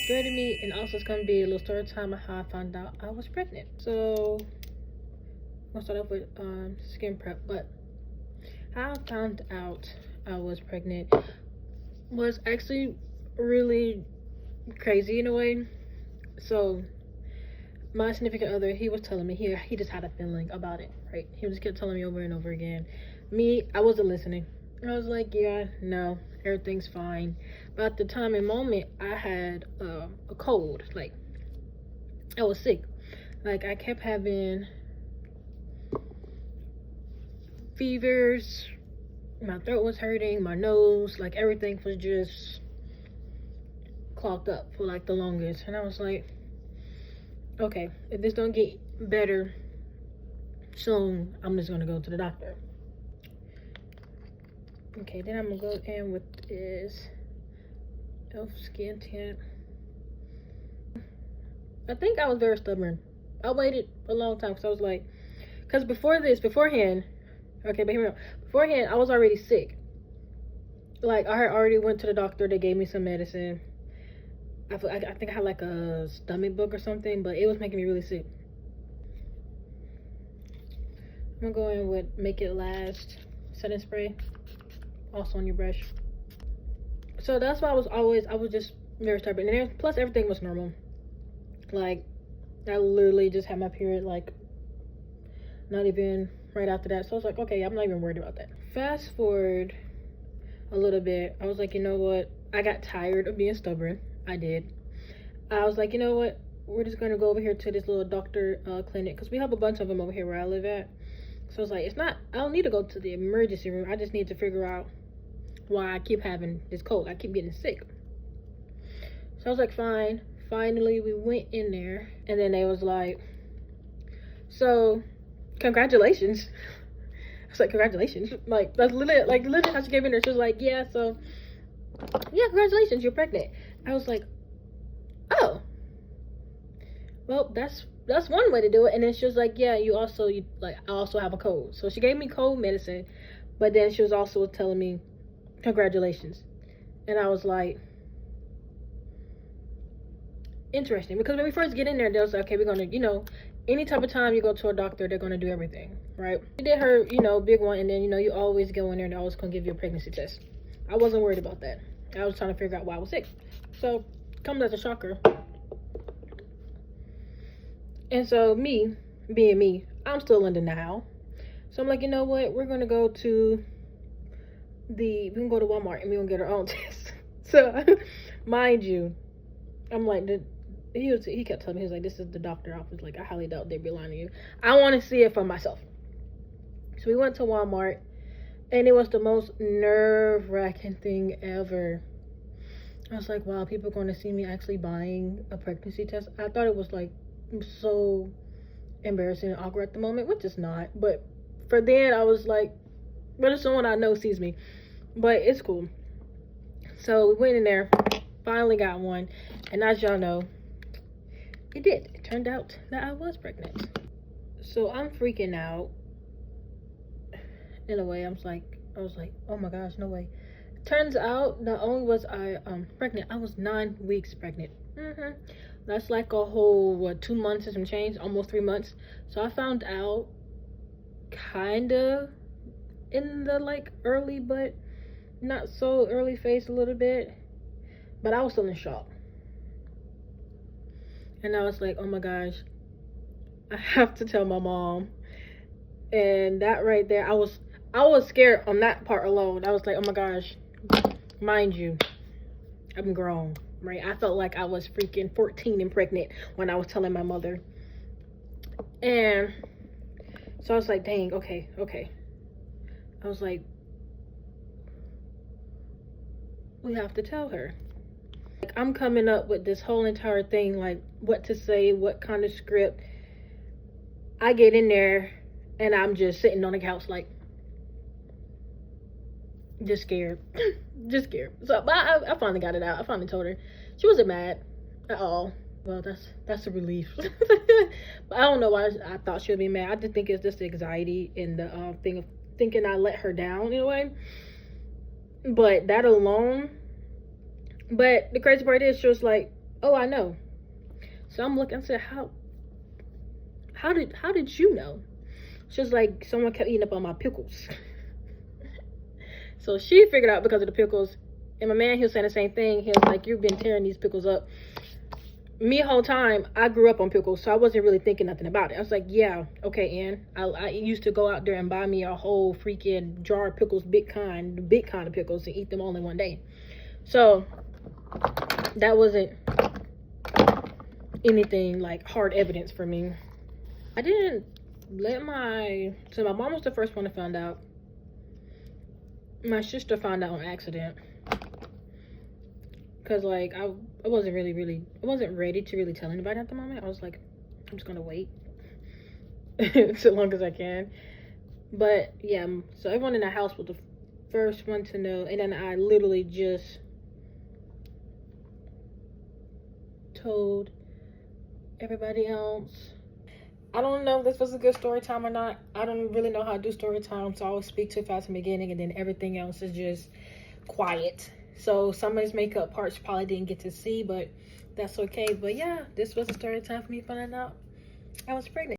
joining me, and also it's gonna be a little story time of how I found out I was pregnant. So I'll start off with skin prep, but how I found out I was pregnant was actually really crazy in a way. So my significant other, he was telling me he just had a feeling about it, right? He just kept telling me over and over again. Me, I wasn't listening. I was like, yeah, no, everything's fine. But at the time and moment, I had a cold. Like, I was sick. Like, I kept having fevers. My throat was hurting. My nose, like, everything was just clogged up for, like, the longest. And I was like, okay, if this don't get better soon, I'm just gonna go to the doctor. Okay, then I'm gonna go in with this e.l.f. skin tint. I think I was very stubborn. I waited a long time because I was like, because beforehand, okay, but hear me out. Beforehand, I was already sick. Like, I had already went to the doctor. They gave me some medicine. I think I had like a stomach bug or something, but it was making me really sick. I'm gonna go in with Make It Last setting spray, also on your brush. So that's why I was just very stubborn. And then, plus everything was normal. Like, I literally just had my period, like, not even right after that. So I was like, okay, I'm not even worried about that. Fast forward a little bit, I was like, you know what? I got tired of being stubborn. I did. I was like, you know what? We're just gonna go over here to this little doctor clinic, because we have a bunch of them over here where I live at. So it's like, I don't need to go to the emergency room. I just need to figure out why I keep having this cold. I keep getting sick. So I was like, fine. Finally, we went in there, and then they was like, so, congratulations. I was like, congratulations. Like, that's literally how she came in there. She was like, yeah, so, yeah, congratulations, you're pregnant. I was like, oh, well, that's one way to do it. And then she was like, yeah, I also have a cold. So she gave me cold medicine, but then she was also telling me, congratulations. And I was like, interesting, because when we first get in there, they was like, okay, we're gonna, any type of time you go to a doctor, they're gonna do everything, right? We did her, big one, and then, you always go in there and they're always gonna give you a pregnancy test. I wasn't worried about that. I was trying to figure out why I was sick. So, comes as a shocker. And so, me, being me, I'm still in denial. So I'm like, you know what? We're gonna go to Walmart and we're gonna get our own test. So, mind you, I'm like, he kept telling me, he was like, this is the doctor office. Like, I highly doubt they'd be lying to you. I want to see it for myself. So we went to Walmart, and it was the most nerve-wracking thing ever. I was like, wow, people are going to see me actually buying a pregnancy test. I thought it was like so embarrassing and awkward at the moment, which is not. But for then, I was like, but if someone I know sees me. But it's cool. So we went in there, finally got one, and as y'all know, it did. It turned out that I was pregnant. So I'm freaking out. In a way, I was like, oh my gosh, no way. Turns out, not only was I pregnant, I was 9 weeks pregnant. That's like a whole 2 months and some change, almost 3 months. So I found out kinda in the like early, but not so early phase a little bit. But I was still in shock. And I was like, oh my gosh, I have to tell my mom. And that right there, I was scared on that part alone. I was like, oh my gosh, mind you, I'm grown, right? I felt like I was freaking 14 and pregnant when I was telling my mother. And so I was like, dang, okay. I was like, we have to tell her. Like, I'm coming up with this whole entire thing, like what to say, what kind of script. I get in there and I'm just sitting on the couch, like, just scared. Just scared. So but I finally got it out. I finally told her. She wasn't mad at all. Well, that's a relief. But I don't know why I thought she would be mad. I just think it's just the anxiety and the thing of thinking I let her down in a way. But that alone. But the crazy part is, she was like, Oh, I know. So I'm looking, I said, how did you know? She was like, someone kept eating up on my pickles. So she figured out because of the pickles. And my man, he was saying the same thing. He was like, you've been tearing these pickles up. Me, the whole time, I grew up on pickles, so I wasn't really thinking nothing about it. I was like, yeah, okay, Ann. I used to go out there and buy me a whole freaking jar of pickles, the big kind of pickles, and eat them all in one day. So that wasn't anything like hard evidence for me. I didn't let so my mom was the first one to find out. My sister found out on accident. Because, like, I wasn't I wasn't ready to really tell anybody at the moment. I was like, I'm just going to wait so long as I can. But, yeah, so everyone in the house was the first one to know. And then I literally just told everybody else. I don't know if this was a good story time or not. I don't really know how to do story time, so I always speak too fast in the beginning, and then everything else is just quiet. So some of these makeup parts you probably didn't get to see, but that's okay. But yeah, this was a story time for me finding out I was pregnant.